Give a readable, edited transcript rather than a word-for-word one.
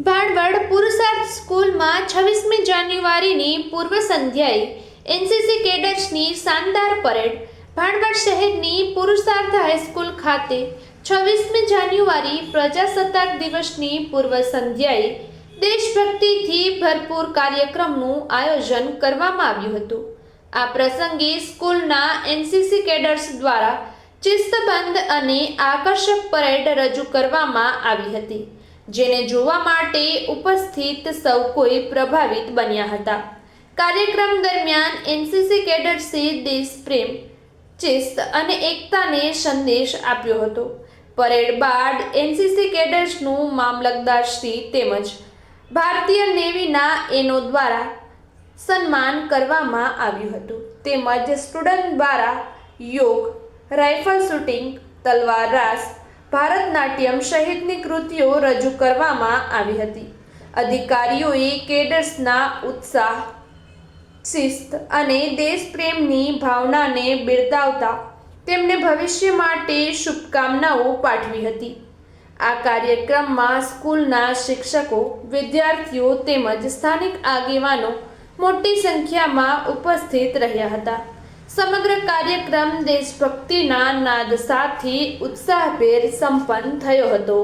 ભાણવડ પુરુષાર્થ સ્કૂલમાં 26મી જાન્યુઆરીની પૂર્વ સંધ્યાએ એનસીસી કેડેટ્સની શાનદાર પરેડ. ભાણવડ શહેરની પુરુષાર્થ હાઈસ્કૂલ ખાતે 26મી જાન્યુઆરી પ્રજાસત્તાક દિવસની પૂર્વ સંધ્યાએ દેશભક્તિથી ભરપૂર કાર્યક્રમનું આયોજન કરવામાં આવ્યું હતું. આ પ્રસંગે સ્કૂલના એનસીસી કેડેટ્સ દ્વારા શિસ્તબદ્ધ અને આકર્ષક પરેડ રજૂ કરવામાં આવી હતી, જેને જોવા માટે ઉપસ્થિત સૌ કોઈ પ્રભાવિત બન્યા હતા. કાર્યક્રમ દરમિયાન એનસીસી કેડેટ્સે દેશપ્રેમ, શિસ્ત અને એકતાને સંદેશ આપ્યો હતો. પરેડ બાદ એનસીસી કેડેટ્સનું મામલતદારશ્રી તેમજ ભારતીય નેવીના એનો દ્વારા સન્માન કરવામાં આવ્યું હતું. તેમજ સ્ટુડન્ટ દ્વારા યોગ, રાઇફલ શૂટિંગ, તલવાર રાસ, ભારતનાટ્યમ સહિતની કૃતિઓ રજૂ કરવામાં આવી હતી. અધિકારીઓએ કેડેટ્સના ઉત્સાહ, શિસ્ત અને દેશપ્રેમની ભાવનાને બિરદાવતા તેમને ભવિષ્ય માટે શુભકામનાઓ પાઠવી હતી. આ કાર્યક્રમમાં સ્કૂલના શિક્ષકો, વિદ્યાર્થીઓ તેમજ સ્થાનિક આગેવાનો મોટી સંખ્યામાં ઉપસ્થિત રહ્યા હતા. સમગ્ર કાર્યક્રમ દેશભક્તિના નાદ સાથે ઉત્સાહભેર સંપન્ન થયો હતો.